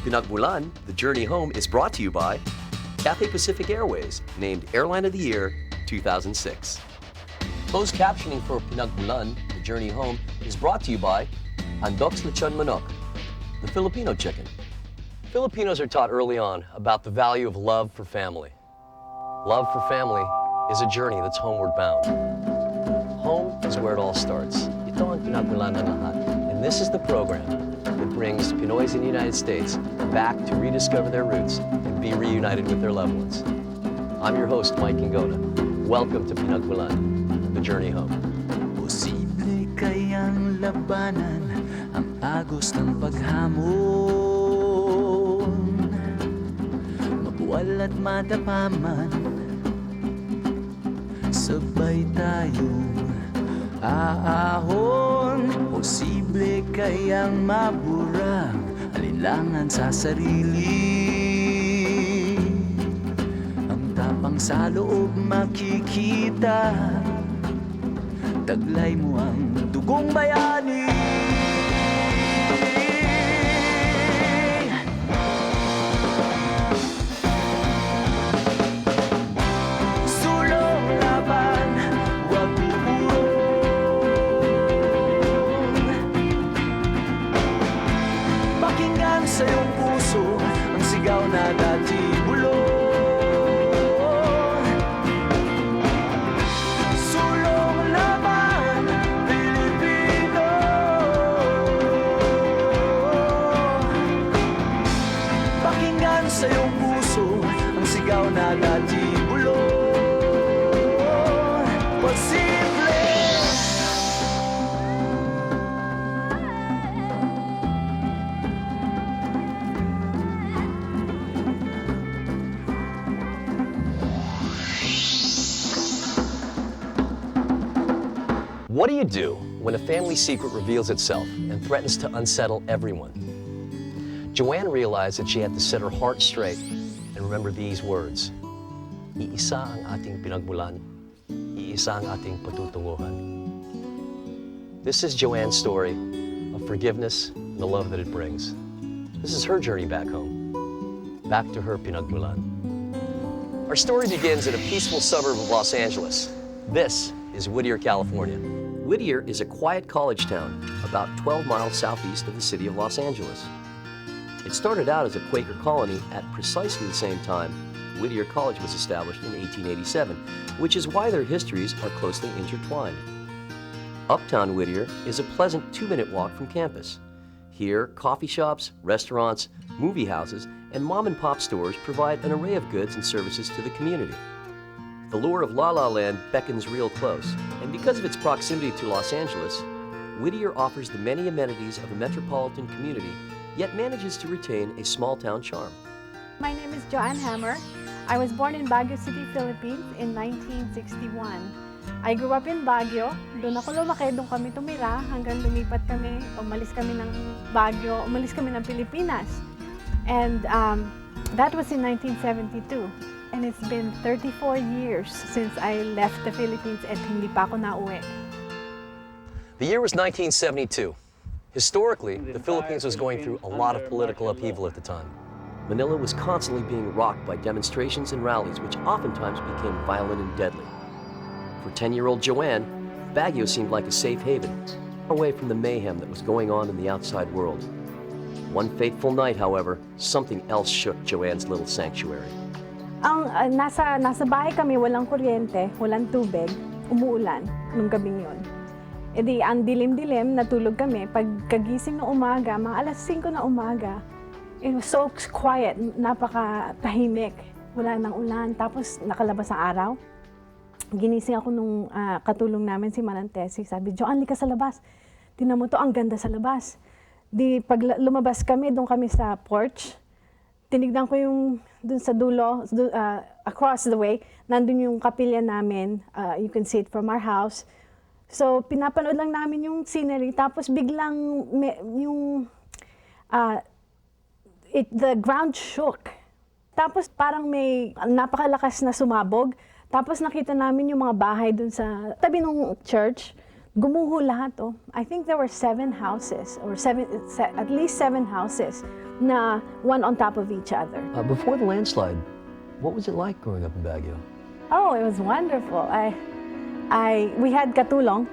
Pinagmulan The Journey Home is brought to you by Cathay Pacific Airways, named Airline of the Year 2006. Closed captioning for Pinagmulan The Journey Home is brought to you by Andok's Lechon Manok, the Filipino chicken. Filipinos are taught early on about the value of love for family. Love for family is a journey that's homeward bound. Home is where it all starts. Ito ang pinagmulan ng lahat. And this is the program that brings Pinoys in the United States back to rediscover their roots and be reunited with their loved ones. I'm your host, Mike Ingona. Welcome to Pinagmulan, The Journey Home. Posible kayang labanan ang agos ng paghamon, mabuwal at madapaman, sabay tayong aahon. Posible kayang mabura alinlangan sa sarili, ang tapang sa loob makikita, taglay mo ang dugong bayani. Sa iyong puso ang sigaw na dati bulong. Sulong laban, Pilipino. Pakinggan sa iyong puso ang sigaw na dati bulong. Posible. What do you do when a family secret reveals itself and threatens to unsettle everyone? JoAnn realized that she had to set her heart straight and remember these words. Iisa ang ating pinagmulan, iisa ang ating patutunguhan. This is JoAnn's story of forgiveness and the love that it brings. This is her journey back home, back to her pinagmulan. Our story begins in a peaceful suburb of Los Angeles. This is Whittier, California. Whittier is a quiet college town about 12 miles southeast of the city of Los Angeles. It started out as a Quaker colony at precisely the same time Whittier College was established in 1887, which is why their histories are closely intertwined. Uptown Whittier is a pleasant 2-minute walk from campus. Here, coffee shops, restaurants, movie houses, and mom-and-pop stores provide an array of goods and services to the community. The lure of La La Land beckons real close, and because of its proximity to Los Angeles, Whittier offers the many amenities of a metropolitan community, yet manages to retain a small-town charm. My name is JoAnn Hammer. I was born in Baguio City, Philippines in 1961. I grew up in Baguio. Doon ako lumaki, doon kami tumira hanggang lumipat kami, umalis kami ng Baguio, umalis kami ng Pilipinas. And that was in 1972. And it's been 34 years since I left the Philippines at hindi pa ako nauwi. The year was 1972. Historically, the Philippines was going through a lot of political upheaval at the time. Manila was constantly being rocked by demonstrations and rallies, which oftentimes became violent and deadly. For 10-year-old JoAnn, Baguio seemed like a safe haven, away from the mayhem that was going on in the outside world. One fateful night, however, something else shook JoAnn's little sanctuary. Nasa bahay kami, walang kuryente, walang tubig, umuulan nung gabing yun. E di, ang dilim-dilim, natulog kami. Pagkagising na umaga, mga alas 5 na umaga, it was so quiet, napakatahimik. Wala nang ulan, tapos nakalabas ang araw. Ginising ako nung katulong namin si Manantesi. Sabi, JoAnn, lika sa labas. Tingnan mo to, ang ganda sa labas. Di, pag lumabas kami, doon kami sa porch. Tinignan ko yung dun sa dulo, across the way, nandun yung kapilya namin. You can see it from our house. So, pinapanood lang namin yung scenery. Tapos biglang the ground shook. Tapos parang may napakalakas na sumabog. Tapos nakita namin yung mga bahay dun sa tabi ng church. Gumuho lahat, oh. I think there were 7 houses, or at least 7 houses, na one on top of each other. Before the landslide, what was it like growing up in Baguio? Oh, it was wonderful. We had katulong,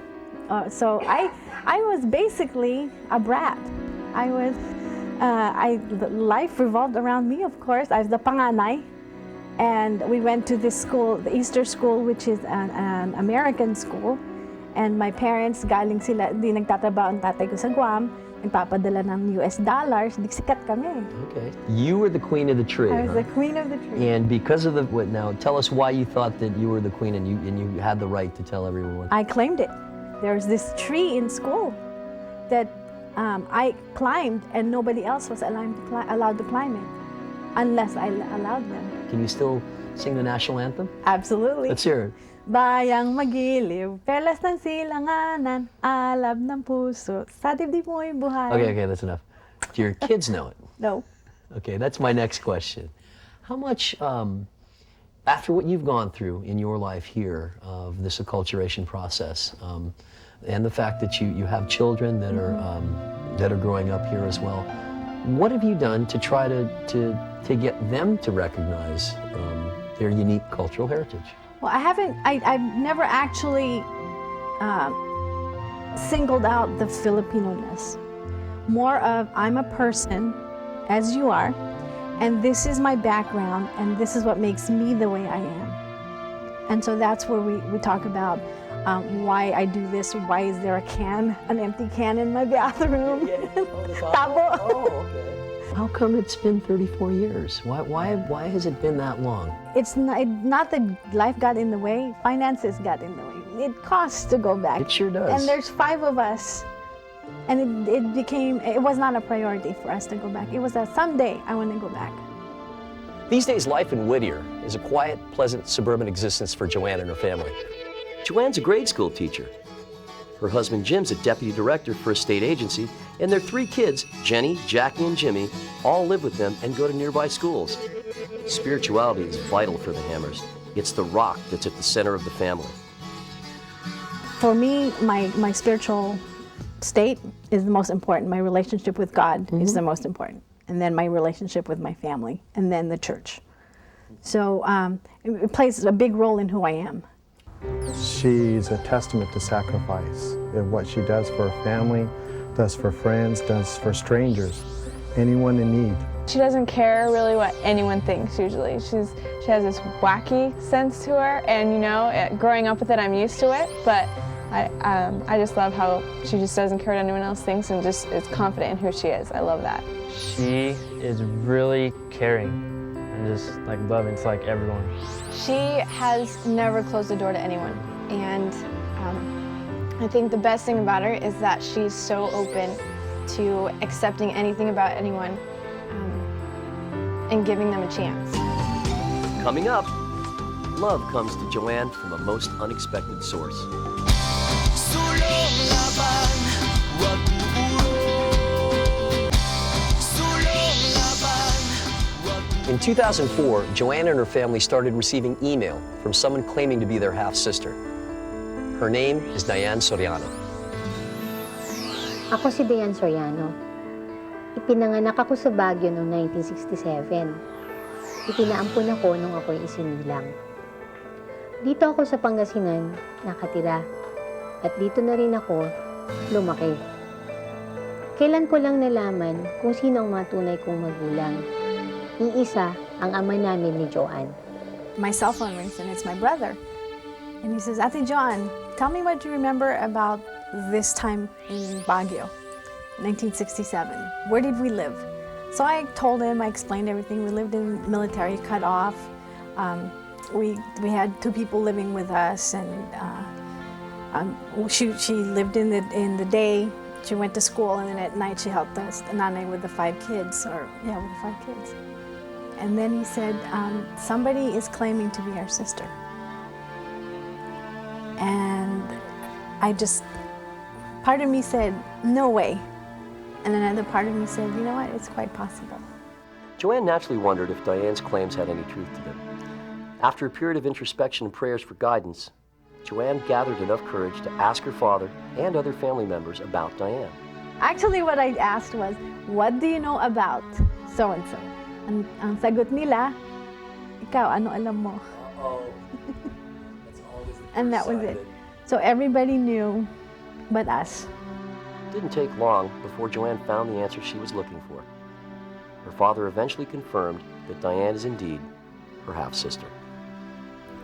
so I was basically a brat. Life revolved around me, of course. I was the panganay, and we went to this school, the Easter school, which is an American school. And my parents, galing sila, di nagtatrabaho ang tatay ko sa Guam, nagpapadala ng US dollars, di sikat kami. Okay. You were the queen of the tree. I was the queen of the tree. And because of now tell us why you thought that you were the queen and you had the right to tell everyone. I claimed it. There was this tree in school that I climbed, and nobody else was allowed to climb it unless I allowed them. Can you still sing the national anthem? Absolutely. Let's hear it. Bayang magiliw, perlas ng silanganan, alab ng puso, sa dibdib mo'y buhay. Okay, that's enough. Do your kids know it? No. Okay, that's my next question. How much, after what you've gone through in your life here, of this acculturation process, and the fact that you have children that are growing up here as well, what have you done to try to get them to recognize their unique cultural heritage? Well, I've never actually singled out the Filipino-ness. More of, I'm a person, as you are, and this is my background, and this is what makes me the way I am. And so that's where we talk about why I do this, why is there an empty can in my bathroom. Tabo. Oh, okay. How come it's been 34 years? Why has it been that long? It's not that life got in the way, finances got in the way. It costs to go back. It sure does. And there's 5 of us. And it was not a priority for us to go back. It was that someday I want to go back. These days, life in Whittier is a quiet, pleasant suburban existence for JoAnn and her family. JoAnn's a grade school teacher. Her husband Jim's a deputy director for a state agency, and their 3 kids, Jenny, Jackie, and Jimmy, all live with them and go to nearby schools. Spirituality is vital for the Hammers. It's the rock that's at the center of the family. For me, my spiritual state is the most important. My relationship with God is the most important. And then my relationship with my family, and then the church. So it plays a big role in who I am. She's a testament to sacrifice and what she does for her family, does for friends, does for strangers, anyone in need. She doesn't care really what anyone thinks usually. She has this wacky sense to her, and growing up with it, I'm used to it, but I just love how she just doesn't care what anyone else thinks and just is confident in who she is. I love that. She is really caring and just like loving to like everyone. She has never closed the door to anyone, and I think the best thing about her is that she's so open to accepting anything about anyone and giving them a chance. Coming up, love comes to JoAnn from a most unexpected source. Sulong laban, wag uurong. Sulong laban, wag In 2004, JoAnn and her family started receiving email from someone claiming to be their half-sister. Her name is Diane Soriano. Ako si Diane Soriano. Ipinanganak ako sa Baguio noong 1967. Ipinaampun ako nung ako'y isinilang. Dito ako sa Pangasinan nakatira at dito na rin ako lumaki. Kailan ko lang nalaman kung sino ang mga tunay kong magulang. Iisa ang ama namin ni JoAnn. My cell phone rings, and it's my brother. And he says, Ate JoAnn, tell me what you remember about this time in Baguio, 1967. Where did we live? So I told him, I explained everything. We lived in military cut off. We had 2 people living with us, and she lived in the day. She went to school, and then at night she helped us, Nanay, with the 5 kids, with the 5 kids. And then he said, somebody is claiming to be our sister. And part of me said, no way. And another part of me said, you know what, it's quite possible. JoAnn naturally wondered if Diane's claims had any truth to them. After a period of introspection and prayers for guidance, JoAnn gathered enough courage to ask her father and other family members about Diane. Actually, what I asked was, what do you know about so-and-so? Ang sagot nila, ikaw, ano alam mo? And that was it. So everybody knew but us. It didn't take long before JoAnn found the answer she was looking for. Her father eventually confirmed that Diane is indeed her half-sister.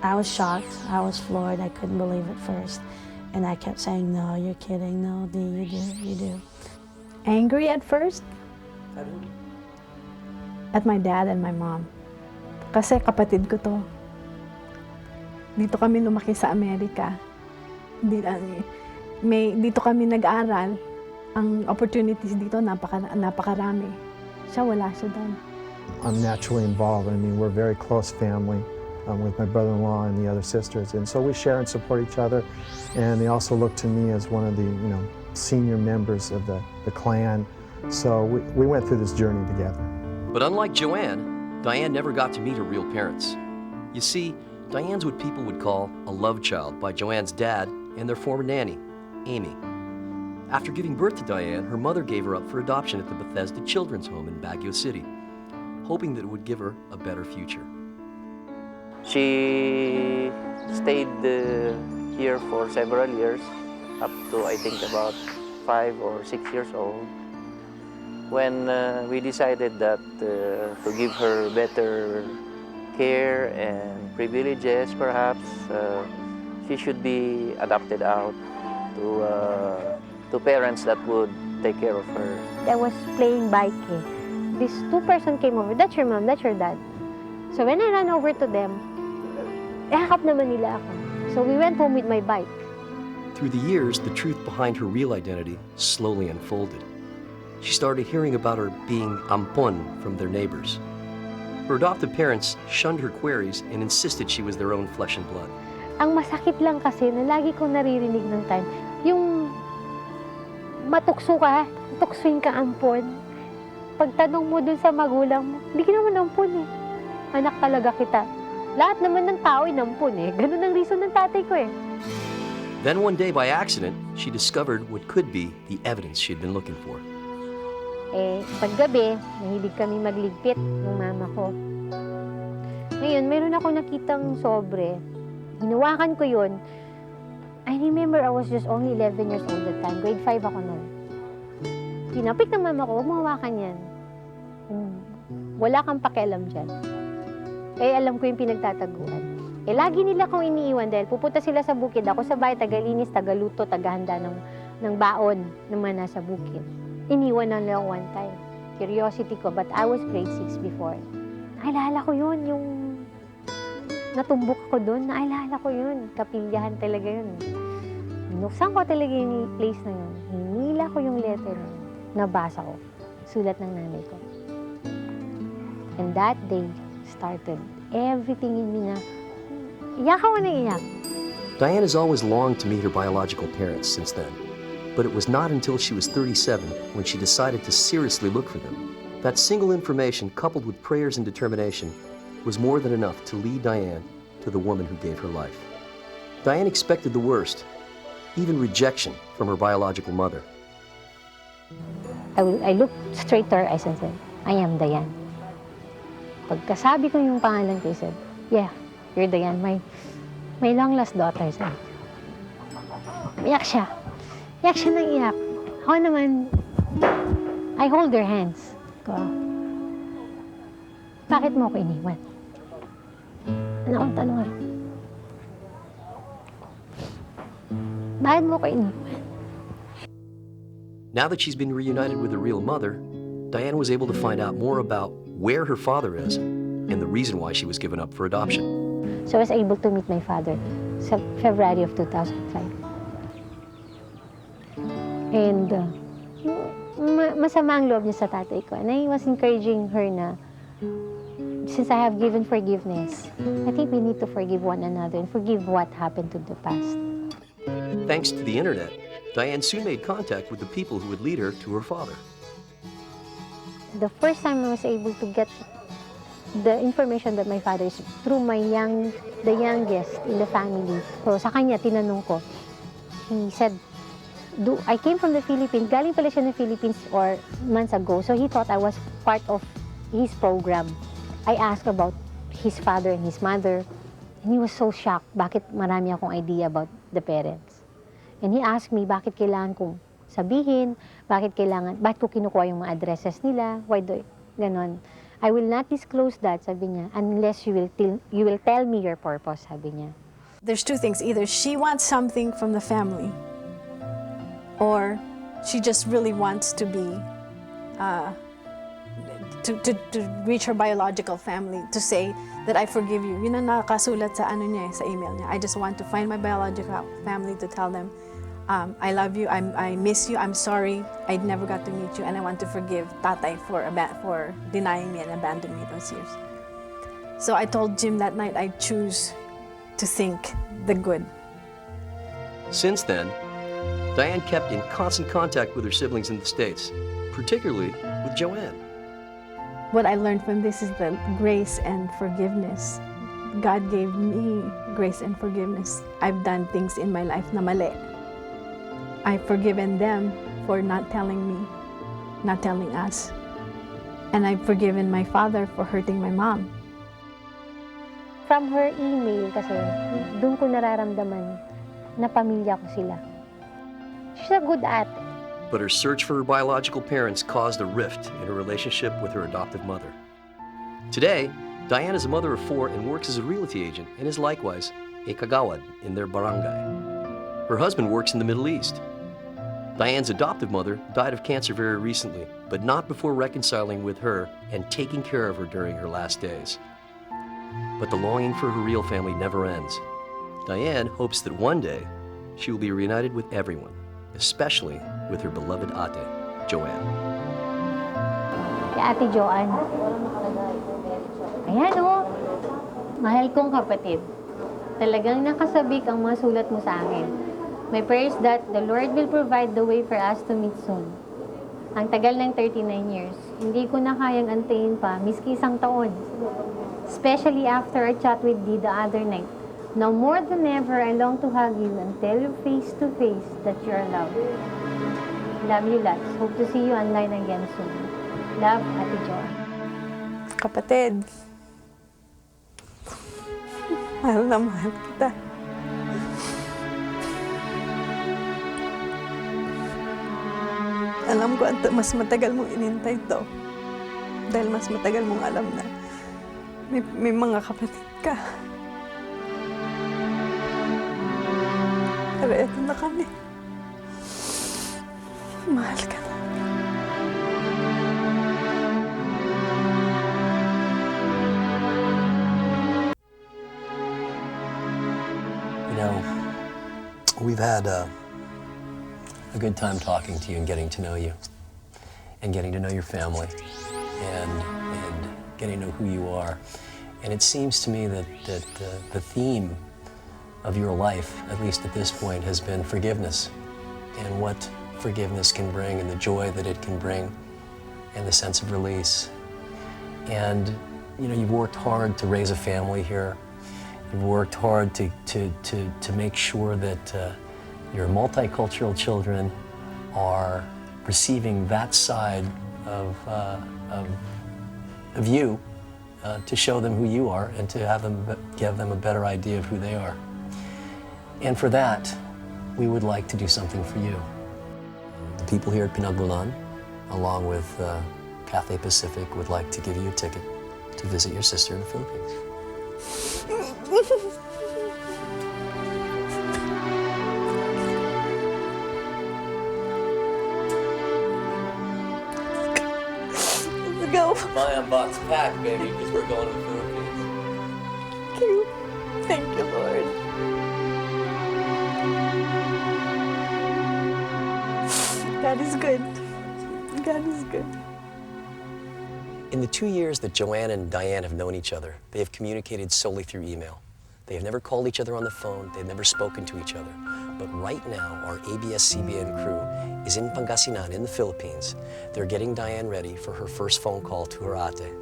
I was shocked. I was floored. I couldn't believe it first. And I kept saying, no, you're kidding. No, you do, you do. Angry at first? At my dad and my mom. Kasi kapatid ko to. Dito kami lumaki sa Amerika. Dito kami nag-aral. Ang opportunities dito napakarami. Siya wala siya doon. I'm naturally involved. I mean, we're a very close family with my brother-in-law and the other sisters. And so we share and support each other. And they also look to me as one of the, senior members of the clan. So we went through this journey together. But unlike JoAnn, Diane never got to meet her real parents. You see, Diane's what people would call a love child by JoAnn's dad and their former nanny, Amy. After giving birth to Diane, her mother gave her up for adoption at the Bethesda Children's Home in Baguio City, hoping that it would give her a better future. She stayed here for several years, up to I think about 5 or 6 years old. When we decided that to give her better care and privileges, perhaps she should be adopted out to parents that would take care of her. I was playing bike. This two person came over. That's your mom, that's your dad. So when I ran over to them, ihakap naman nila ako. So we went home with my bike. Through the years, the truth behind her real identity slowly unfolded. She started hearing about her being ampon from their neighbors. Her adoptive parents shunned her queries and insisted she was their own flesh and blood. Ang masakit lang kasi na lagi kong naririnig ng time, yung matukso ka, tuksuin ka ampon. Pagtanong mo dun sa magulang mo, hindi ka naman ampon eh. Anak talaga kita. Lahat naman ng tao ay nampun eh. Ganun ang reason ng tatay ko eh. Then one day by accident, she discovered what could be the evidence she'd been looking for. Paggabi, nahilig kami magligpit ng mama ko. Ngayon, meron ako nakitang sobre. Hinawakan ko yun. I remember I was just only 11 years old that time. Grade 5 ako nun. Tinapik ng mama ko, huwag mahawakan yan. Wala kang pakialam dyan. Alam ko yung pinagtataguan. Lagi nila akong iniiwan dahil pupunta sila sa bukid. Ako sa bahay, tagalinis, tagaluto, tagahanda ng baon ng mga nasa bukid. Iniwan na nila one time. Curiosity ko, but I was grade 6 before. Naalala ko yun, yung natumbok ko doon, naalala ko yun. Kapilyahan talaga yun. Binuksan ko talaga yung place na yun. Hinila ko yung letter na yun. Nabasa ko. Sulat ng nanay ko. And that day started everything in me na iyak ako na iyak. Diane has always longed to meet her biological parents since then. But it was not until she was 37 when she decided to seriously look for them. That single information, coupled with prayers and determination, was more than enough to lead Diane to the woman who gave her life. Diane expected the worst, even rejection from her biological mother. I looked straight to her eyes and said, I am Diane. Pagkasabi ko yung pangalan ko, I said, yeah, you're Diane, my long-lost daughter, said. Iyak siya. Iyak siya nang iyak. Ako naman, I hold her hands. Bakit mo ako iniwan? Ano akong tanong? Bakit mo ako iniwan? Now that she's been reunited with her real mother, Diane was able to find out more about where her father is and the reason why she was given up for adoption. So I was able to meet my father sa February of 2005. And masama ang loob niya sa tatay ko. And I was encouraging her na, since I have given forgiveness, I think we need to forgive one another and forgive what happened to the past. Thanks to the internet, Diane soon made contact with the people who would lead her to her father. The first time I was able to get the information that my father is through the youngest in the family. So sa kanya, tinanong ko. He said, I came from the Philippines. Galing pala siya ng Philippines or months ago. So he thought I was part of his program. I asked about his father and his mother. And he was so shocked. Bakit marami akong idea about the parents. And he asked me, bakit kailangan kong sabihin, bakit ko kinukuha yung mga addresses nila, ganon. I will not disclose that, sabi niya, unless you will tell me your purpose, sabi niya. There's two things. Either she wants something from the family, or she just really wants to be, to reach her biological family, to say that I forgive you. Yun ang nakasulat sa sa email niya. I just want to find my biological family to tell them, I love you, I miss you, I'm sorry, I never got to meet you, and I want to forgive Tatay for denying me and abandoning me those years. So I told Jim that night I choose to think the good. Since then, Diane kept in constant contact with her siblings in the States, particularly with JoAnn. What I learned from this is that grace and forgiveness. God gave me grace and forgiveness. I've done things in my life na mali. I've forgiven them for not telling me, not telling us. And I've forgiven my father for hurting my mom. From her email kasi, doon ko nararamdaman na pamilya ko sila. She's a good ate. But her search for her biological parents caused a rift in her relationship with her adoptive mother. Today, Diane is a mother of 4 and works as a realty agent and is likewise a kagawad in their barangay. Her husband works in the Middle East. Diane's adoptive mother died of cancer very recently, but not before reconciling with her and taking care of her during her last days. But the longing for her real family never ends. Diane hopes that one day she will be reunited with everyone, especially with her beloved ate, JoAnn. Kay Ate JoAnn. Ayan o, mahal kong kapatid. Talagang nakasabik ang mga sulat mo sa akin. My prayer is that the Lord will provide the way for us to meet soon. Ang tagal ng 39 years, hindi ko na kayang antayin pa, miski isang taon. Especially after I chat with Dee the other night. Now more than ever, I long to hug you and tell you face to face that you are loved. Love you lots. Hope to see you online again soon. Love, Ate JoAnn. Kapatid, mahal na mahal kita. Alam ko mas matagal mong inintay to. Dahil mas matagal mong alam na may mga kapatid ka. Pero eto na kami. Mahal ka na. You know, we've had a good time talking to you and getting to know you, and getting to know your family, and getting to know who you are. And it seems to me that the theme of your life, at least at this point, has been forgiveness, and what forgiveness can bring, and the joy that it can bring, and the sense of release. And you know, you've worked hard to raise a family here. You've worked hard to make sure that your multicultural children are receiving that side of you to show them who you are and to give them a better idea of who they are. And for that, we would like to do something for you. The people here at Pinagmulan, along with Cathay Pacific, would like to give you a ticket to visit your sister in the Philippines. Go. My box packed, baby, because we're going to the Philippines. Thank you. Thank you, Lord. God is good. God is good. In the 2 years that JoAnn and Diane have known each other, they have communicated solely through email. They have never called each other on the phone. They've never spoken to each other. But right now, our ABS-CBN crew is in Pangasinan in the Philippines. They're getting Diane ready for her first phone call to her ate.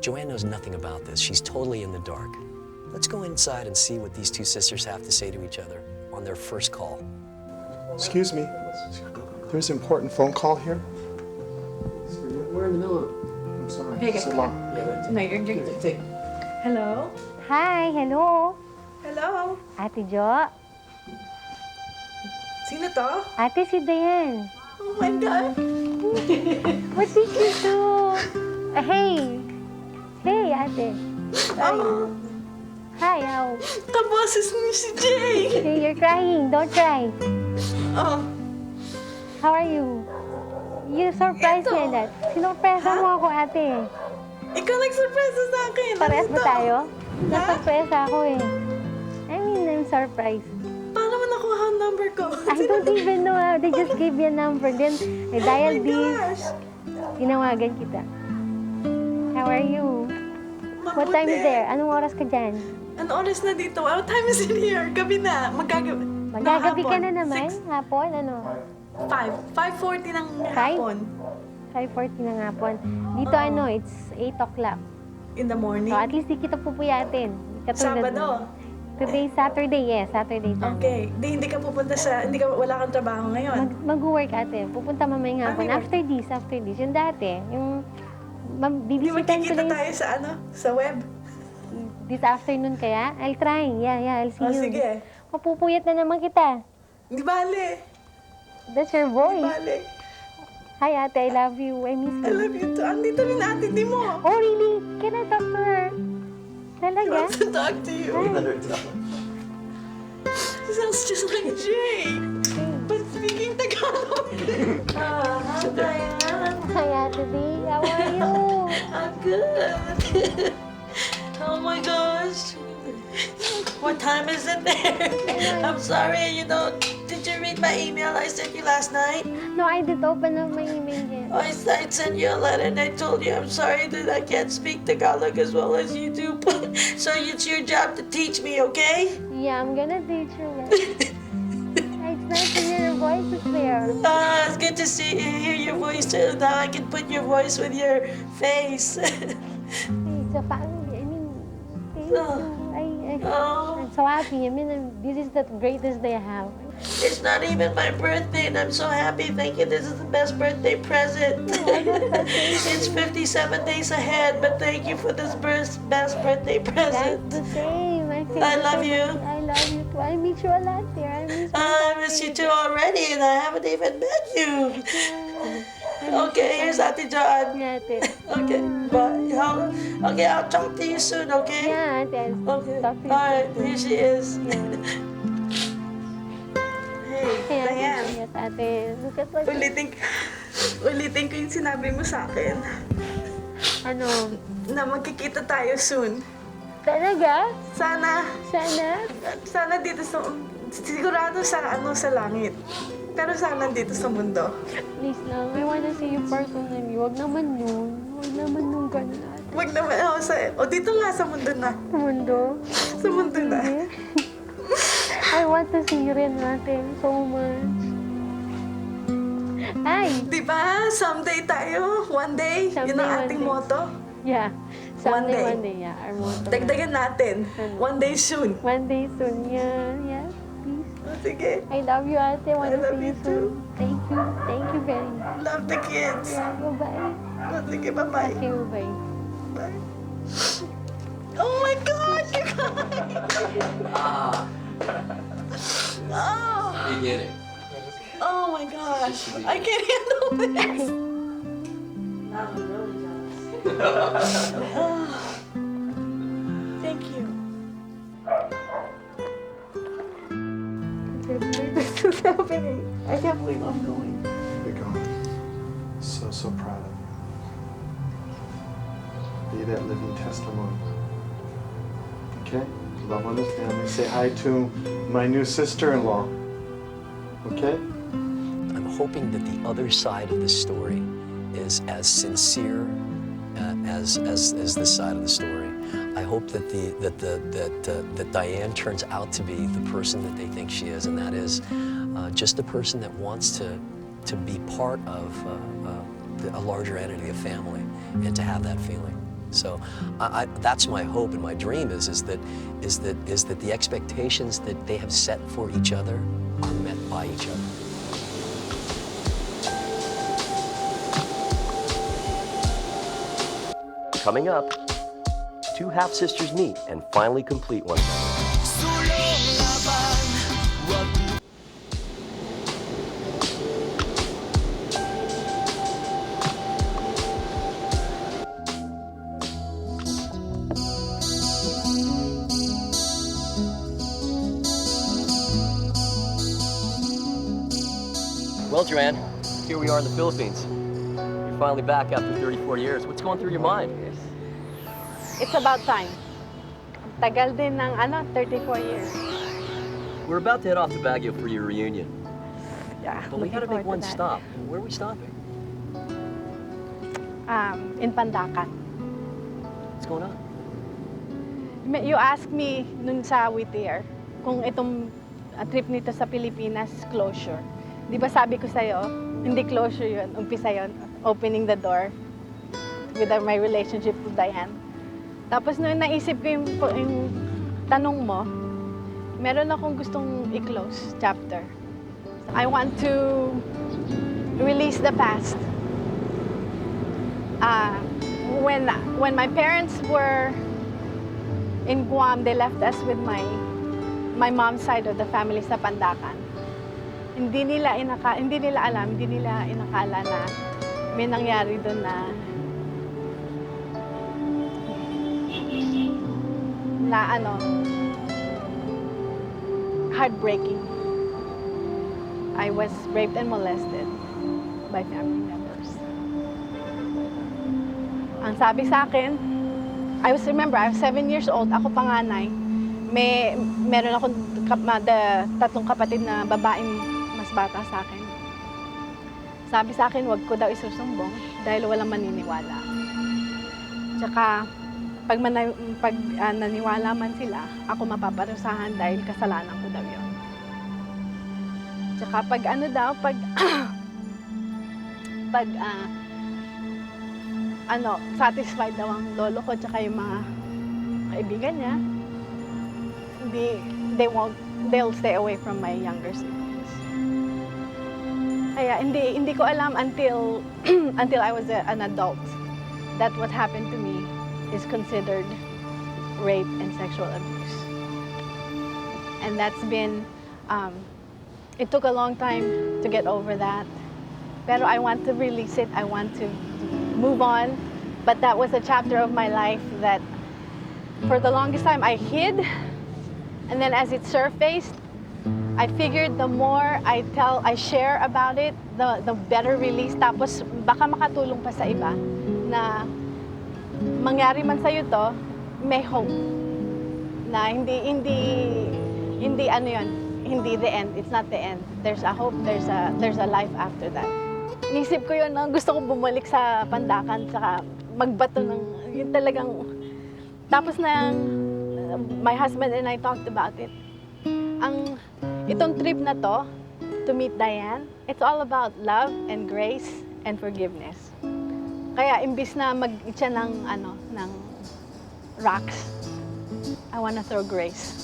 JoAnn knows nothing about this. She's totally in the dark. Let's go inside and see what these two sisters have to say to each other on their first call. Excuse me. There's an important phone call here. We're in the middle of... I'm sorry. So long. No, you're good. Hello? Hi, hello. Hello? Ate Jo. Sino to? Ate, si Dayan. Oh my God! What did you do? Hey. Hey, ate. Hi, how? Kaboses ni si Jay! Hey, you're crying. Don't cry. Oh, How are you? You surprised Eto. me that. Sinurpresa mo ako, ate. ikaw nag-surpresa sa akin. Parehas Ano ba to? tayo? Ha? Nasurpresa ako eh. I'm surprised. Paano mo nakuha ang number ko? I don't even know how. They just gave me a number. Then, I Oh my dialed this. gosh! Tinawagan kita. How are you? What time is there? Anong oras ka dyan? Ano oras na dito? What time is it here? Gabi na. Magagabi. Magagabi ka na naman? Hapon? Ano? 5:40 ng Five? hapon. 5:40 ng hapon. Dito it's 8 o'clock. In the morning. So at least di kita pupuyatin. Katulad Sabado. mo. Today, Saturday, yes. Saturday sana. Okay. Hindi ka pupunta sa... Wala kang trabaho ngayon. Mag-work ate. Pupunta mamayang hapon. Ano yun? After this. Yung dati, yung Hindi bibisitan ko magkikita lang tayo sa sa web. this afternoon kaya. I'll try. Yeah, I'll see Oh, you. sige. Mapupuyat na naman kita. Di bale. That's your Di voice. bale. Hi ate, I love you. I miss I you. love you too. Andito rin ate, di mo. Oh really? Can I talk to her? I Talaga? want to talk to you. She sounds just like Jay. But speaking Tagalog. Hi, Diane. Hi ate D, how are you? I'm good. Oh my gosh. What time is it there? I'm sorry, did you read my email I sent you last night? No, I did open up my email yet. I sent you a letter and I told you I'm sorry that I can't speak Tagalog as well as you do. So it's your job to teach me, okay? Yeah, I'm gonna teach you. It's nice to hear your voices there. It's good to hear your voice too. Now I can put your voice with your face. It's a family. I mean, thank Oh. you. Oh. I'm so happy. I mean, this is the greatest day I have. It's not even my birthday and I'm so happy thinking this is the best birthday present. It's 57 days ahead, but thank you for this best birthday That's present. the same. I love you. I love you too. I miss you a lot there. I miss you too already and I haven't even met you. Okay, here's Ate JoAnn. Yeah, ate. Okay, bye. Okay, I'll talk to you soon, okay? Yeah, ate. Okay. Talk to you Alright, soon. here she is. Hey, Diane. yes, ate. Look at what Ulitin ko yung sinabi mo sa akin. Ano? Na magkikita tayo soon. Talaga? Sana Sana? dito sigurado sa langit. Pero sana dito sa mundo. Please lang. I wanna see you personally. Huwag naman nun. Huwag naman nung ganun. Wag naman, dito nga sa mundo na. Sa mundo? Sa mundo na. I want to see you rin natin so much. Ay! Di ba? Someday tayo. One day. Someday, Yun ang one ating day. motto. Yeah. One day. One day, yeah. Our motto. Dagdagan natin. One day soon. One day soon, yeah. Yeah, please. Sige. I love you, ate. Wanna I love see you you soon. Thank you. Thank you very much. Love the kids. Yeah, bye-bye. Sige, bye-bye. Okay, bye. Bye. Oh my gosh, you guys! Oh. Beginning. Oh my gosh. I can't handle this. Thank you. This is happening. I can't believe I'm going. You're going. So proud of you. Be that living testimony. Okay? Love on the family. Say hi to my new sister-in-law. Okay? I'm hoping that the other side of the story is as sincere as this side of the story. I hope that that Diane turns out to be the person that they think she is, and that is just a person that wants to be part of a larger entity, a family, and to have that feeling. So that's my hope and my dream is that the expectations that they have set for each other are met by each other. Coming up, two half-sisters meet and finally complete one another. Well, JoAnn, here we are in the Philippines. You're finally back after 34 years. What's going through your mind? It's about time. Tagal din ng 34 years. We're about to head off to Baguio for your reunion. Yeah, But we gotta make one stop. Where are we stopping? In Pandacan. What's going on? You asked me nun sa Whittier kung itong trip nito sa Pilipinas closure. Di ba sabi ko sa'yo, hindi closure yun, umpisa yun, opening the door with my relationship to Diane. Tapos noon naisip ko yung tanong mo, meron akong gustong i-close chapter. I want to release the past. When my parents were in Guam, they left us with my mom's side of the family sa Pandacan. Hindi nila alam, hindi nila inakala na may nangyari doon na heartbreaking. I was raped and molested by family members. Ang sabi sa akin, I was 7 years old, ako panganay. Meron akong tatlong kapatid na babaeng mas bata sa akin. Sabi sa akin, wag ko daw isusumbong dahil walang maniniwala. Tsaka, pag naniwala man sila, ako mapaparusahan dahil kasalanan ko daw yun. Tsaka satisfied daw ang lolo ko tsaka yung mga kaibigan niya, they'll stay away from my younger siblings. Kaya hindi ko alam until I was an adult that what happened to me is considered rape and sexual abuse. And that's been, it took a long time to get over that. Pero I want to release it, I want to move on. But that was a chapter of my life that for the longest time I hid. And then as it surfaced, I figured the more I share about it, the better release. Tapos baka makatulong pa sa iba na mangyari man sa'yo to, may hope. Na hindi the end. It's not the end. There's a hope, there's a life after that. Inisip ko yun, gusto ko bumalik sa Pandacan, saka magbato ng, yun talagang, tapos my husband and I talked about it. Itong trip na to meet Diane, it's all about love and grace and forgiveness. Kaya imbis na mag-itcha ng rocks, I wanna throw grace.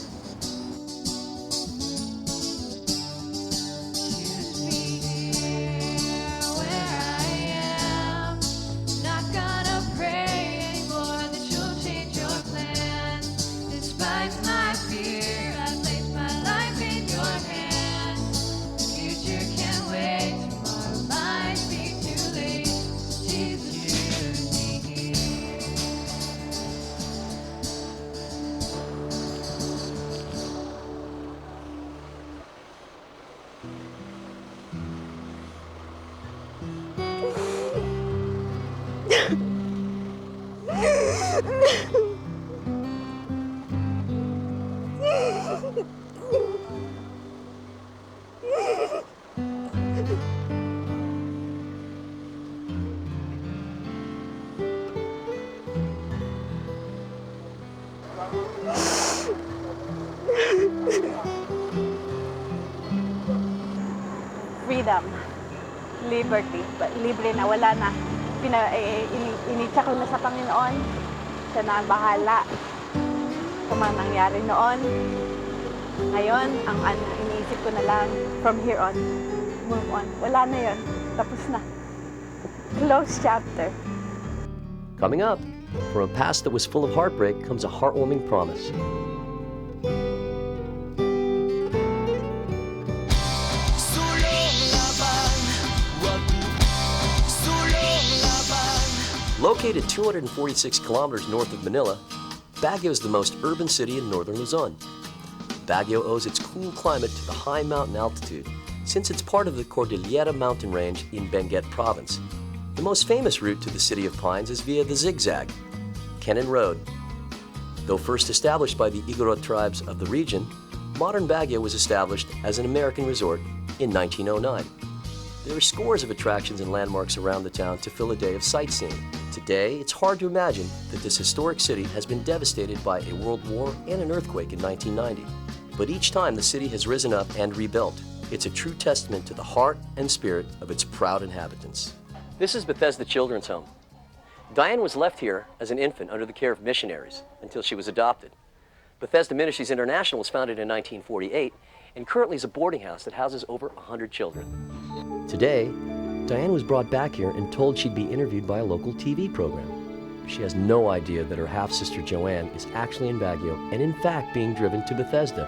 Freedom, liberty, libre na, wala na. Initsa ko na sa Panginoon. Siya na ang bahala. Kung ang nangyari noon. Ngayon, ang iniisip ko na lang, from here on, move on. Wala na yun. Tapos na. Close chapter. Coming up, from a past that was full of heartbreak comes a heartwarming promise. Located 246 kilometers north of Manila, Baguio is the most urban city in northern Luzon. Baguio owes its cool climate to the high mountain altitude, since it's part of the Cordillera mountain range in Benguet province. The most famous route to the City of Pines is via the Zigzag, Kenan Road. Though first established by the Igorot tribes of the region, modern Baguio was established as an American resort in 1909. There are scores of attractions and landmarks around the town to fill a day of sightseeing. Today, it's hard to imagine that this historic city has been devastated by a world war and an earthquake in 1990. But each time the city has risen up and rebuilt, it's a true testament to the heart and spirit of its proud inhabitants. This is Bethesda Children's Home. Diane was left here as an infant under the care of missionaries until she was adopted. Bethesda Ministries International was founded in 1948 and currently is a boarding house that houses over 100 children. Today, Diane was brought back here and told she'd be interviewed by a local TV program. She has no idea that her half-sister JoAnn is actually in Baguio and in fact being driven to Bethesda.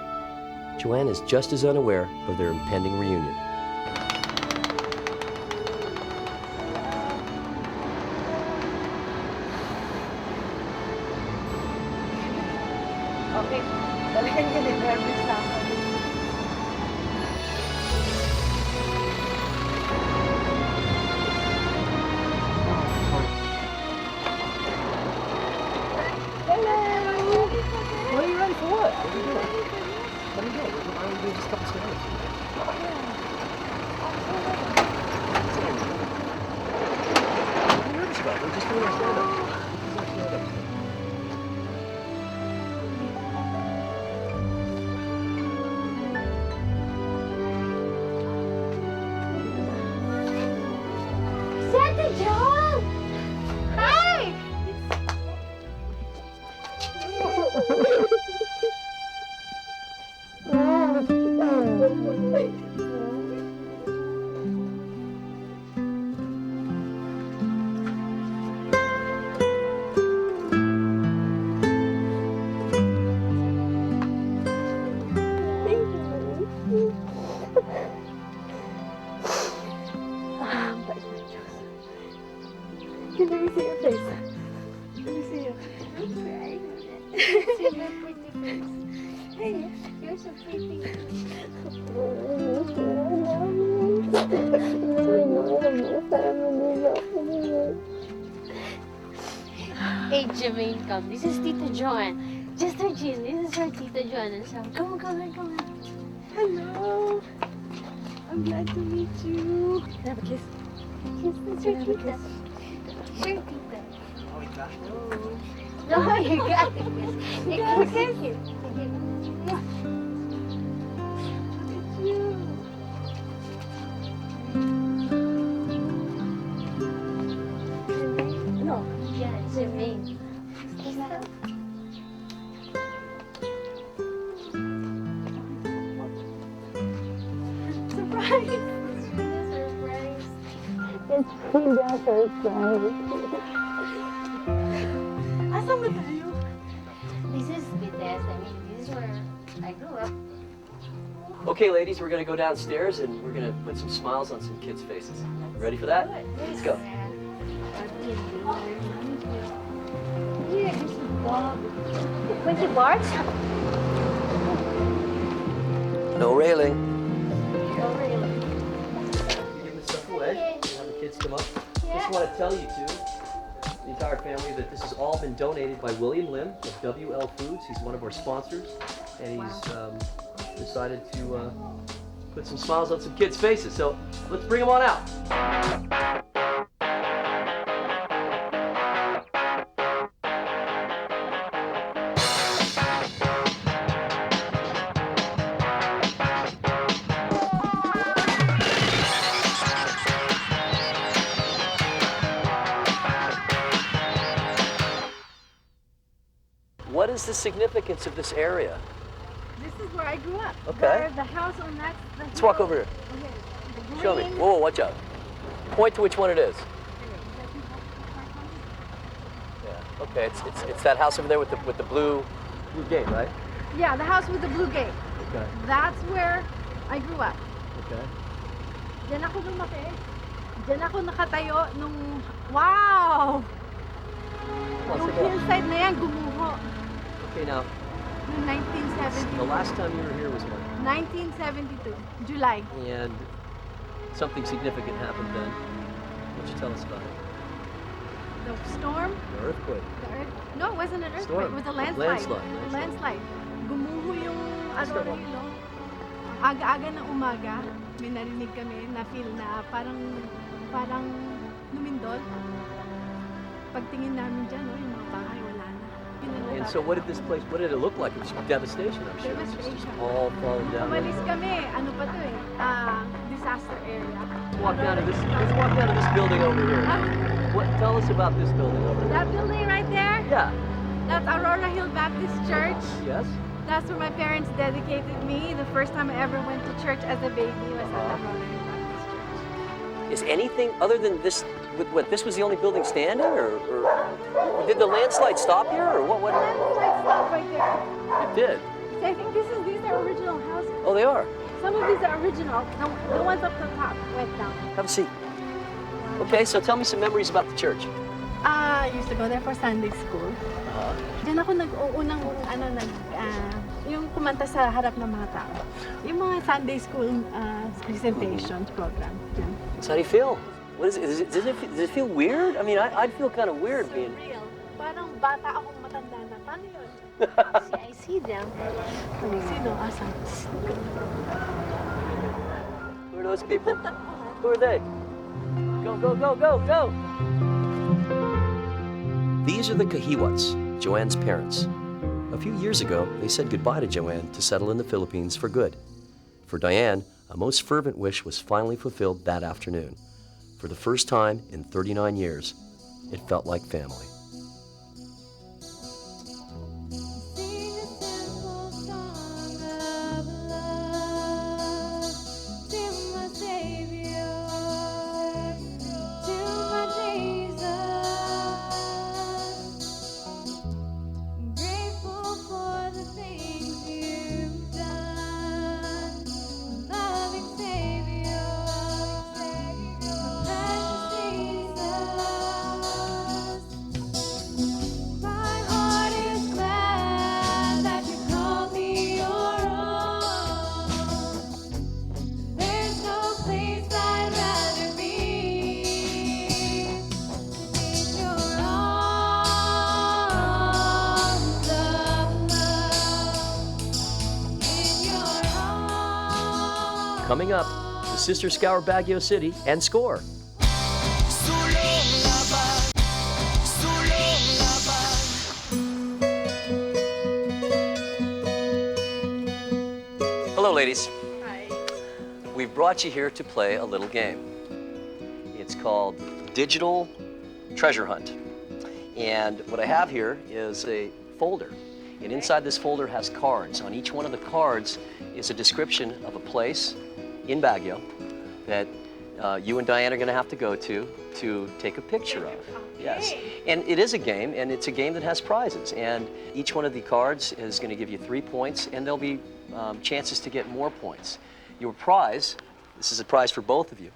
JoAnn is just as unaware of their impending reunion. Okay, talagang ganun, nervous na ako. What are you ready for what? What are you doing? Let me go. Why don't we do just a couple stairs? What are you nervous about? We're just doing our stand-up. This is our stand-up. Santa John! Hi! Let me see your face. Let me see you. I'm crying. See my pretty face. Hey, you're so pretty. Hey, Jermaine, come. This is Tita JoAnn. Just her chin. This is her Tita JoAnn and Sam. Come on, come on, come on. Hello. I'm glad to meet you. Can I have a kiss? Kiss, that's her Tita. Sure, Tita. No, you got it. You got it. Thank you. No. Yeah, Jermaine. Surprise! It's been a surprise. Asan ba tayo? This is Bethesda. I mean, this is where I grew up. Okay, ladies, we're going to go downstairs and we're going to put some smiles on some kids' faces. Ready for that? Let's go. Here, there's a dog. 20 bars? No railing. No, really. You give this stuff away. You have the kids come up. Just want to tell you two, the entire family, that this has all been donated by William Lim of WL Foods. He's one of our sponsors, and he's decided to put some smiles on some kids' faces. So let's bring them on out. what is the significance of this area? This is where I grew up. Okay. Where the house on that. Let's walk over here. Okay. Show me. Whoa, watch out. Point to which one it is. Yeah. Okay, it's that house over there with the blue gate, right? Yeah, the house with the blue gate. Okay. That's where I grew up. Okay. Diyan ako lumaki. Diyan ako nakatayo nung, wow! Yung hillside na yan, gumuho. Okay, now, Noong 1972. the last time you were here was when? 1972, July. And something significant happened then. Why don't you tell us about it? The storm, The earthquake. no, it wasn't an earthquake, Storm. it was a landslide. Landslide. Landslide. Gumuho yung Arroyo. Aga-aga ng umaga, may narinig kami na feel na parang lumindol. Pagtingin namin dyan, no, yung mga bahay, wala na. And so what did it look like? It was devastation, I'm sure. It's just Devastation. all falling down. Umalis kami, ano pa to eh, disaster area. Let's walk down to this building over here. Tell us about this building over there. That building right there, Yeah. that's Aurora Hill Baptist Church. Yes. That's where my parents dedicated me. The first time I ever went to church as a baby was at Aurora Hill Baptist Church. Is anything other than this? What? This was the only building standing, or did the landslide stop here, or what? The landslide stopped right there. It did. So I think these are original houses. Oh, they are. Some of these are original. The ones up the top went down. Have a seat. Okay, so tell me some memories about the church. I used to go there for Sunday school. Diyan ako nag-uunang yung kumanta sa harap ng mga tao. Yung mga Sunday school presentations program. Diyan. So how do you feel? What is it? Does it feel weird? I mean, I'd feel kind of weird being. Real. Parang bata akong matanda na. Paano yun? I see them. Sino? Asan? Who are those people? Who are they? Go, go, go, go, go! These are the Kahiwats, JoAnn's parents. A few years ago, they said goodbye to JoAnn to settle in the Philippines for good. For Diane, a most fervent wish was finally fulfilled that afternoon. For the first time in 39 years, it felt like family. Coming up, the sisters scour Baguio City and score. Hello, ladies. Hi. We've brought you here to play a little game. It's called Digital Treasure Hunt. And what I have here is a folder. And inside this folder has cards. On each one of the cards is a description of a place in Baguio that you and Diane are going to have to go to take a picture of. Yes. And it is a game, and it's a game that has prizes. And each one of the cards is going to give you 3 points, and there'll be chances to get more points. Your prize, this is a prize for both of you,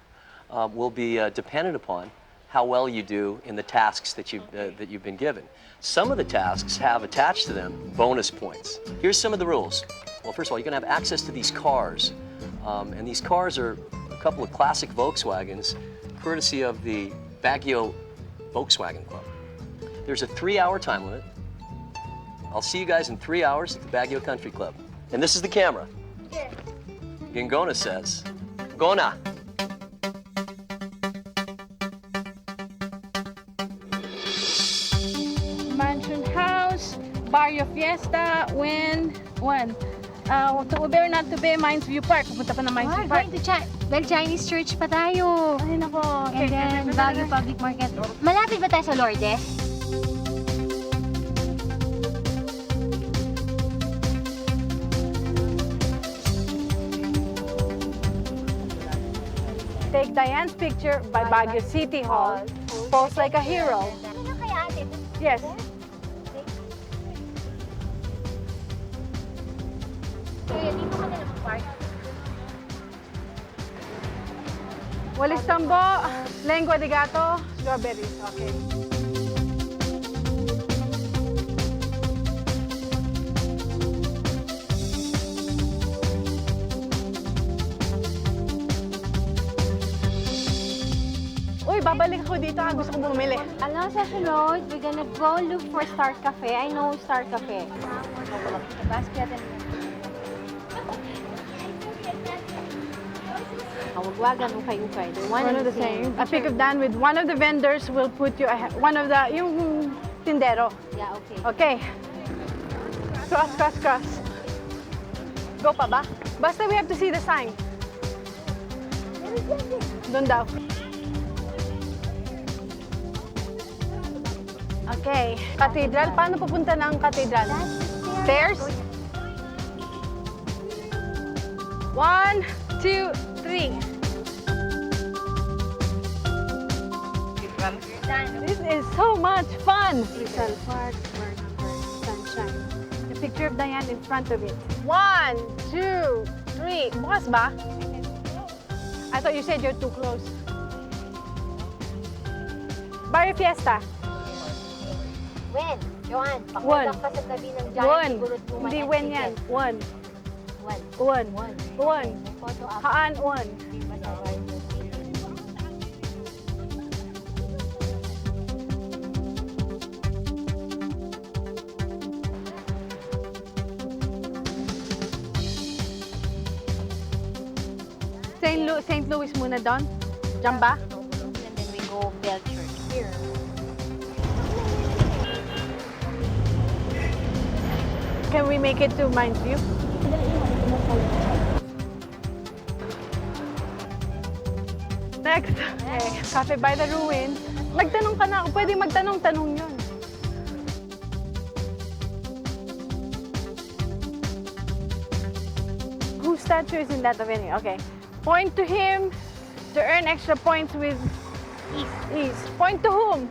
will be dependent upon how well you do in the tasks that you've been given. Some of the tasks have attached to them bonus points. Here's some of the rules. Well, first of all, you're going to have access to these cars. And these cars are a couple of classic Volkswagens, courtesy of the Baguio Volkswagen Club. There's a 3-hour time limit. I'll see you guys in 3 hours at the Baguio Country Club. And this is the camera. Yeah. Gingona says, Gona. Mansion house, Barrio Fiesta, when? To ube or not to ube, Mines View Park. Pupunta pa na Mines View Park. Going to Chinese church pa tayo. Ay, nako. And then, Baguio Public Market. Malapit ba tayo sa Lourdes? take Diane's picture by Baguio City Hall. Pose like a hero. Yes. Walis tambo, lengua de gato, strawberries. Okay. Uy, babalik ako dito. Gusto ko bumili. Ano sa sunod, we're gonna go look for Star Cafe. I know Star Cafe. Basket and Wagwagan, ukay-ukay. They're one and the same. A pick of Dan with one of the vendors will put you ahead. One of the, yung tindero. Yeah, okay. Okay. Cross, cross, cross. Go pa ba? Basta we have to see the sign. Doon daw. Okay. Cathedral. Paano pupunta ng cathedral? Stairs? 1, 2, 3. This is so much fun. Rizal Park, Sunshine. The picture of Diane in front of it. 1, 2, 3. Bukas ba? I thought you said you're too close. Barrio Fiesta. When? JoAnn, One. pakulang ka sa tabi ng One. giant siguro tuman Hindi and when chicken. yan. One. One. One. One. One. May photo up. Haan, one. St. Louis muna doon? Diyan ba? And then we go Bell Church here. Can we make it to Mind View? Next. Okay. Cafe by the Ruins. Magtanong ka na. Pwede magtanong-tanong yun. Whose statue is in that venue? Okay. Point to him to earn extra points with ease. Point to whom?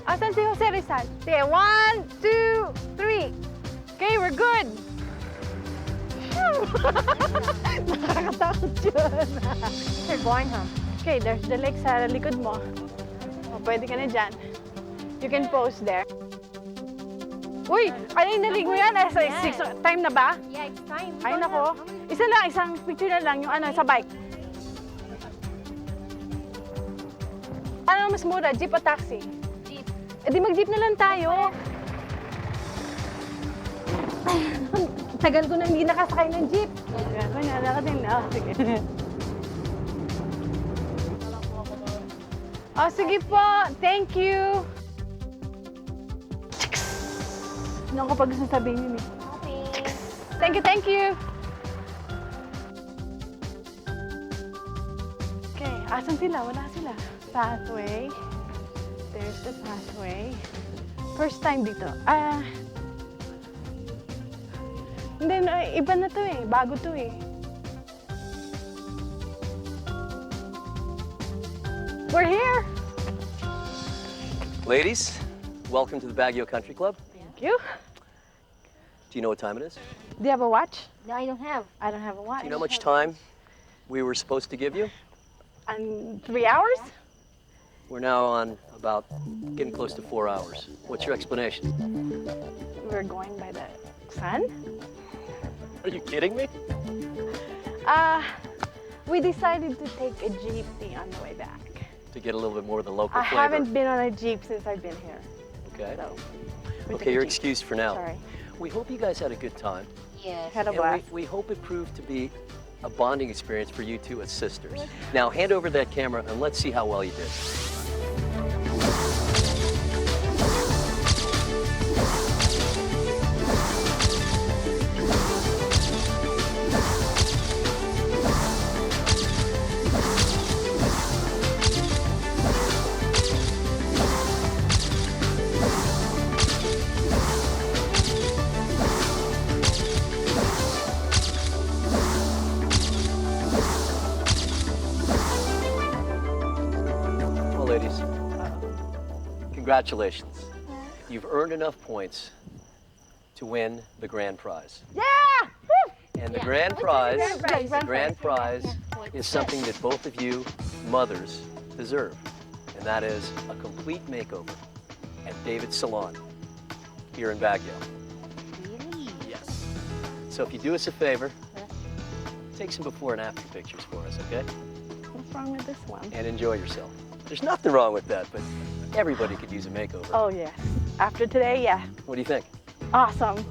Asan si Jose Rizal? Okay, 1, 2, 3. Okay, we're good. Nakakatakot yun. You're going, huh? Okay, there's the lake sa likod mo. O, pwede ka na dyan. You can pose there. Uy! Ano yung nalig mo yan? Time na ba? Yeah, it's time. Ay, nako. Isa lang, isang picture na lang yung ano, sa bike. Ano mas mura, jeep o taxi? Jeep. E di mag-jeep na lang tayo. Tagal ko na hindi nakasakay ng jeep. Sige. Oh, sige po. Thank you. Ano ko pag gusto sabihin yun eh. Okay. Thank you, thank you. Okay, asan sila? Wala sila. Pathway. There's the pathway. First time dito. Hindi, iba na to eh. Bago to eh. We're here. Ladies, welcome to the Baguio Country Club. Thank you. Do you know what time it is? Do you have a watch? No, I don't have. I don't have a watch. Do you know how much time we were supposed to give you? And 3 hours? We're now on about getting close to 4 hours. What's your explanation? We're going by the sun. Are you kidding me? We decided to take a jeepney on the way back. To get a little bit more of the local I flavor. haven't been on a jeep since I've been here. Okay. So, we took Okay, a you're jeep. excused for now. Sorry. We hope you guys had a good time. Yes. Had a And blast. we hope it proved to be a bonding experience for you two as sisters. Now hand over that camera and let's see how well you did. Congratulations. You've earned enough points to win the grand prize. Yeah! And the grand prize is something that both of you mothers deserve, and that is a complete makeover at David's Salon here in Baguio. Really? Yes. So if you do us a favor, take some before and after pictures for us, okay? What's wrong with this one? And enjoy yourself. There's nothing wrong with that, but everybody could use a makeover. Oh, yes. After today, yeah. What do you think? Awesome.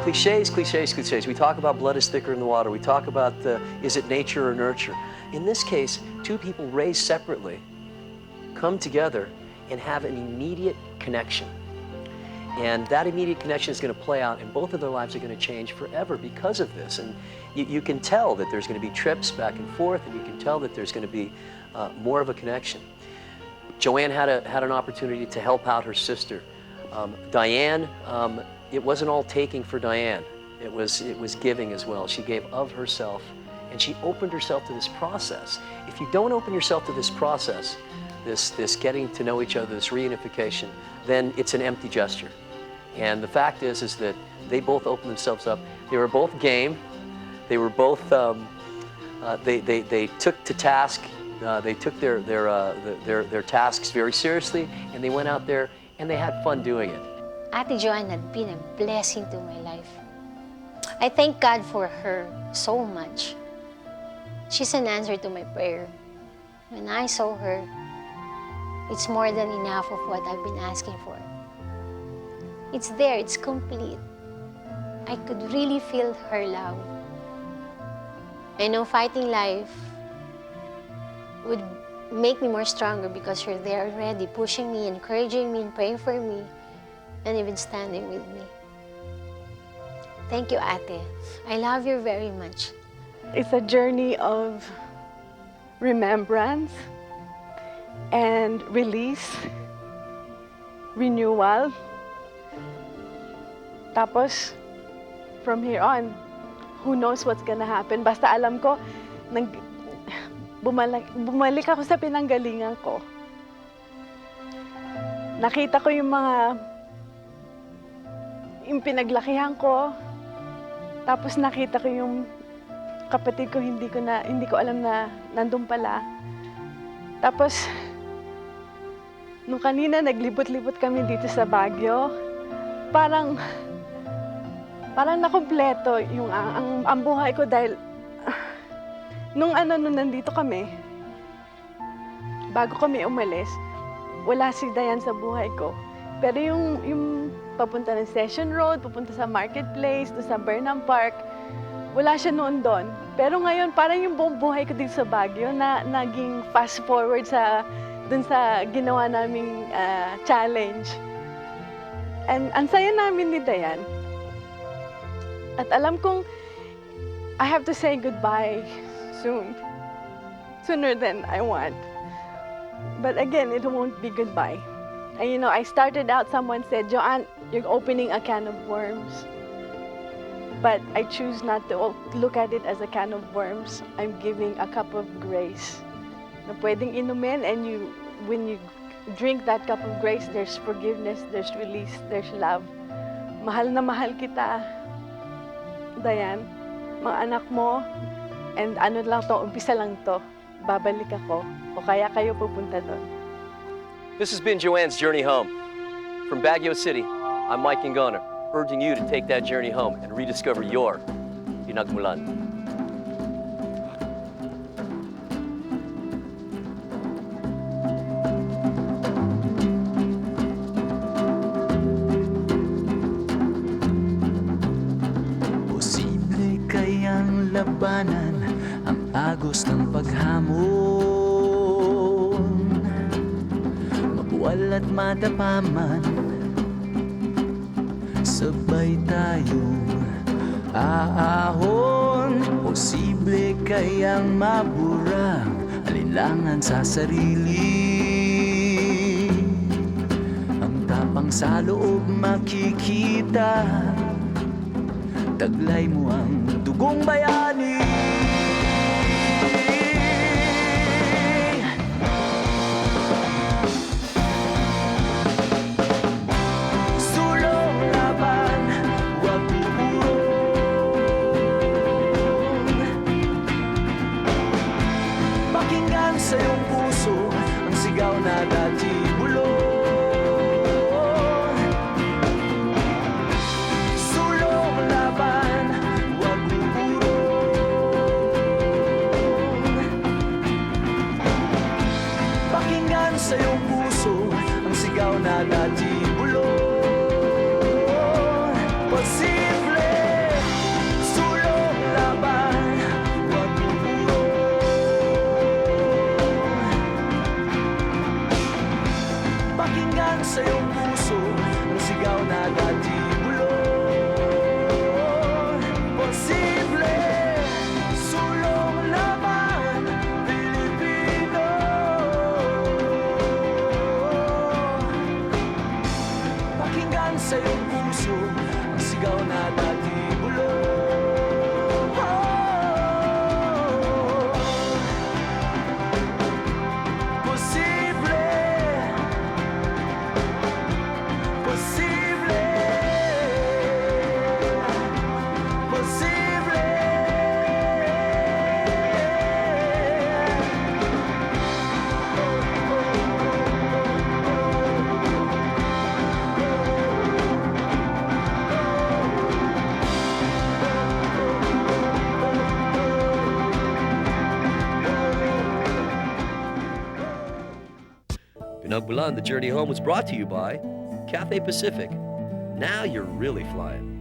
Cliches, cliches, cliches. We talk about blood is thicker in the water. We talk about is it nature or nurture. In this case, two people raised separately come together and have an immediate connection. And that immediate connection is going to play out, and both of their lives are going to change forever because of this. And you can tell that there's going to be trips back and forth, and you can tell that there's going to be more of a connection. JoAnn had an opportunity to help out her sister. Diane, it wasn't all taking for Diane. It was giving as well. She gave of herself, and she opened herself to this process. If you don't open yourself to this process, this getting to know each other, this reunification, then it's an empty gesture. And the fact is that they both opened themselves up. They were both game. They were both, they took to task, they took their tasks very seriously, and they went out there and they had fun doing it. Ate JoAnn had been a blessing to my life. I thank God for her so much. She's an answer to my prayer. When I saw her, it's more than enough of what I've been asking for. It's there, it's complete. I could really feel her love. I know fighting life would make me more stronger because you're there already, pushing me, encouraging me, and praying for me, and even standing with me. Thank you, Ate. I love you very much. It's a journey of remembrance and release, renewal. Tapos, from here on, who knows what's gonna happen. Basta alam ko, bumalik ako sa pinanggalingan ko. Nakita ko yung pinaglakihan ko. Tapos nakita ko yung kapatid ko, hindi ko alam na nandun pala. Tapos, nung kanina naglibot-libot kami dito sa Baguio, parang nakumpleto yung ang buhay ko dahil nung nandito kami, bago kami umalis, wala si Diane sa buhay ko. Pero yung papunta ng Session Road, papunta sa Marketplace, doon sa Burnham Park, wala siya noon doon. Pero ngayon, parang yung buong buhay ko dito sa Baguio na naging fast forward dun sa ginawa naming challenge. And ang saya namin ni Diane. At alam kong I have to say goodbye soon. Sooner than I want. But again, it won't be goodbye. And I started out, someone said, JoAnn, you're opening a can of worms. But I choose not to look at it as a can of worms. I'm giving a cup of grace na pwedeng inumin, and when you drink that cup of grace, there's forgiveness, there's release, there's love. Mahal na mahal kita, Diane, mga anak mo, and ano lang to, umpisa lang to. Babalik ako, o kaya kayo pupunta doon. This has been JoAnn's Journey Home. From Baguio City, I'm Mike Ingona, urging you to take that journey home and rediscover your Pinagmulan. Posible kayang labanan ang agos ng paghamon, mabuwal at madapaman, sabay tayong aahon. Posible kayang mabura alinlangan sa sarili, ang tapang sa loob makikita, taglay mo ang dugong bayani. Sulong laban, huwag uurong. Pakinggan sa iyong puso ang sigaw na dati bulong. Sulong laban, huwag uurong. Pakinggan sa iyong puso ang sigaw na dati bulong. Posible, sulong laban, huwag uurong. Pakinggan sa iyong puso ang sigaw na dati bulong. Posible, sulong laban, Pilipino. Pakinggan sa iyong puso ang sigaw na dati bulong. Posible, posible, posible. Pinagmulan The Journey Home was brought to you by Cathay Pacific. Now you're really flying.